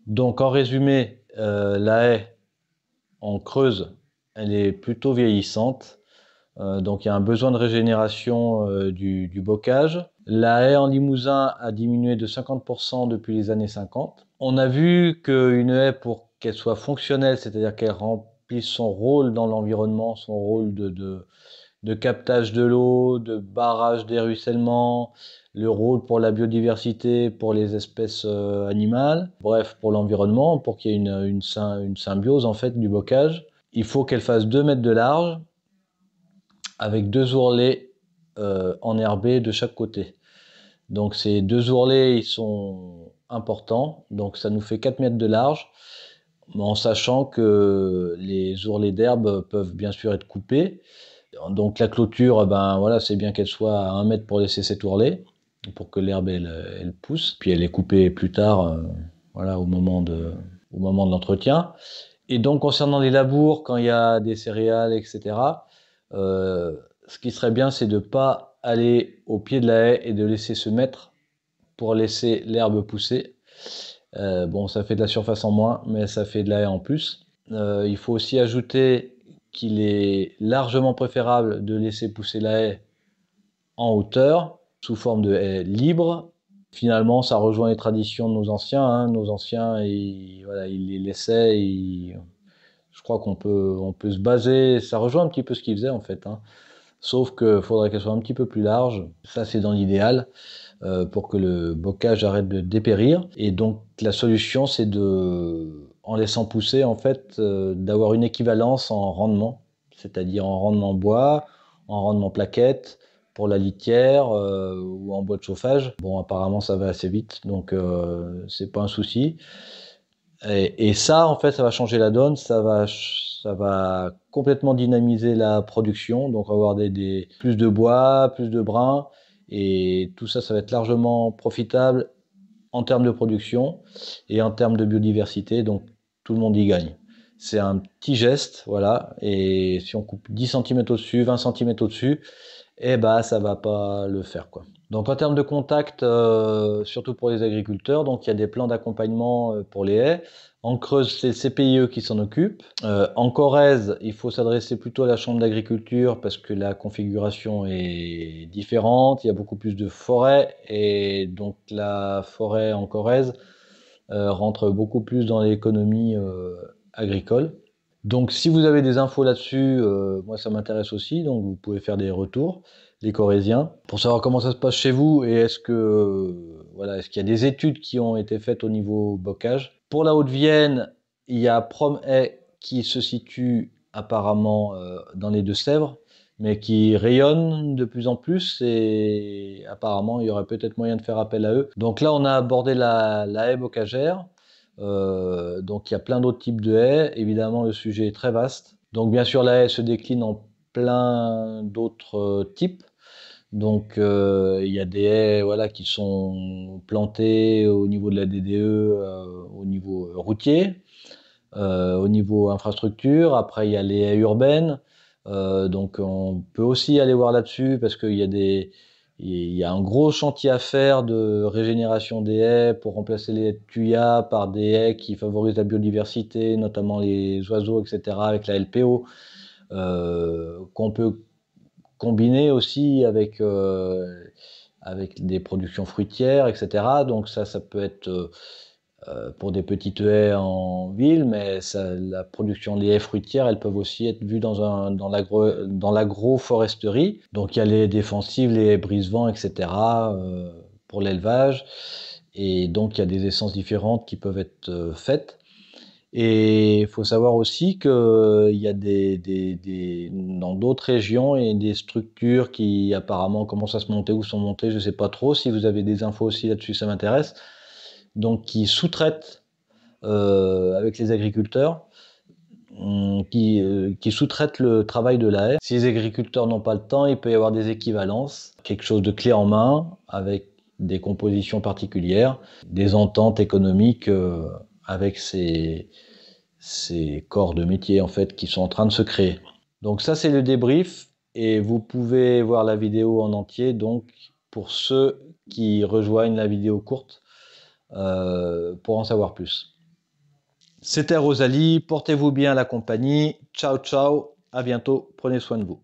Donc en résumé, la haie en creuse, elle est plutôt vieillissante. Donc il y a un besoin de régénération du bocage. La haie en limousin a diminué de 50% depuis les années 50. On a vu qu'une haie, pour qu'elle soit fonctionnelle, c'est-à-dire qu'elle remplisse son rôle dans l'environnement, son rôle de captage de l'eau, de barrage des ruissellements, le rôle pour la biodiversité, pour les espèces animales, bref, pour l'environnement, pour qu'il y ait une symbiose en fait du bocage. Il faut qu'elle fasse 2 mètres de large, avec 2 ourlets enherbés de chaque côté. Donc ces 2 ourlets, ils sont importants, donc ça nous fait 4 mètres de large, en sachant que les ourlets d'herbe peuvent bien sûr être coupés. Donc la clôture, ben voilà, c'est bien qu'elle soit à 1 mètre pour laisser cet ourlet, pour que l'herbe elle pousse. Puis elle est coupée plus tard, voilà, au moment de l'entretien. Et donc concernant les labours, quand il y a des céréales, etc., euh, ce qui serait bien, c'est de ne pas aller au pied de la haie et de laisser se mettre pour laisser l'herbe pousser. Bon, ça fait de la surface en moins, mais ça fait de la haie en plus. Il faut aussi ajouter qu'il est largement préférable de laisser pousser la haie en hauteur, sous forme de haie libre. Finalement, ça rejoint les traditions de nos anciens, hein. Nos anciens, voilà, ils les laissaient. Je crois on peut se baser. Ça rejoint un petit peu ce qu'ils faisaient en fait, hein. Sauf qu'il faudrait qu'elle soit un petit peu plus large. Ça, c'est dans l'idéal, pour que le bocage arrête de dépérir. Et donc, la solution, c'est en laissant pousser, en fait, d'avoir une équivalence en rendement, c'est-à-dire en rendement bois, en rendement plaquette, pour la litière, ou en bois de chauffage. Bon, apparemment, ça va assez vite, donc c'est pas un souci. Et ça, en fait, ça va changer la donne, ça va complètement dynamiser la production, donc avoir plus de bois, plus de brins, et tout ça, ça va être largement profitable en termes de production et en termes de biodiversité, donc tout le monde y gagne. C'est un petit geste, voilà, et si on coupe 10 centimètres au-dessus, 20 centimètres au-dessus, eh ben, ça va pas le faire, quoi. Donc en termes de contact, surtout pour les agriculteurs, donc il y a des plans d'accompagnement pour les haies. En Creuse, c'est le CPIE qui s'en occupe. En Corrèze, il faut s'adresser plutôt à la chambre d'agriculture parce que la configuration est différente. Il y a beaucoup plus de forêt et donc la forêt en Corrèze rentre beaucoup plus dans l'économie agricole. Donc si vous avez des infos là-dessus, moi ça m'intéresse aussi, donc vous pouvez faire des retours, les Corésiens, pour savoir comment ça se passe chez vous et voilà, est-ce qu'il y a des études qui ont été faites au niveau bocage. Pour la Haute-Vienne, il y a Prom-Haie qui se situe apparemment dans les Deux-Sèvres, mais qui rayonne de plus en plus et apparemment il y aurait peut-être moyen de faire appel à eux. Donc là on a abordé la haie bocagère. Donc il y a plein d'autres types de haies. Évidemment, le sujet est très vaste. Donc bien sûr, la haie se décline en plein d'autres types. Donc il y a des haies, voilà, qui sont plantées au niveau de la DDE, au niveau routier, au niveau infrastructure. Après, il y a les haies urbaines. Donc on peut aussi aller voir là-dessus parce il y a un gros chantier à faire de régénération des haies pour remplacer les haies de tuya par des haies qui favorisent la biodiversité, notamment les oiseaux, etc., avec la LPO, qu'on peut combiner aussi avec des productions fruitières, etc. Donc ça peut être pour des petites haies en ville, mais la production des haies fruitières, elles peuvent aussi être vues dans l'agroforesterie. Donc il y a les haies défensives, les haies brise-vent, etc. Pour l'élevage. Et donc il y a des essences différentes qui peuvent être faites. Et il faut savoir aussi qu'il y a dans d'autres régions et des structures qui apparemment commencent à se monter ou sont montées, je ne sais pas trop. Si vous avez des infos aussi là-dessus, ça m'intéresse. Donc qui sous-traitent avec les agriculteurs, qui sous-traitent le travail de la haie. Si les agriculteurs n'ont pas le temps, il peut y avoir des équivalences, quelque chose de clé en main avec des compositions particulières, des ententes économiques avec ces corps de métier en fait qui sont en train de se créer. Donc ça c'est le débrief et vous pouvez voir la vidéo en entier donc pour ceux qui rejoignent la vidéo courte pour en savoir plus. C'était Rosalie, portez-vous bien à la compagnie. Ciao, ciao, à bientôt, prenez soin de vous.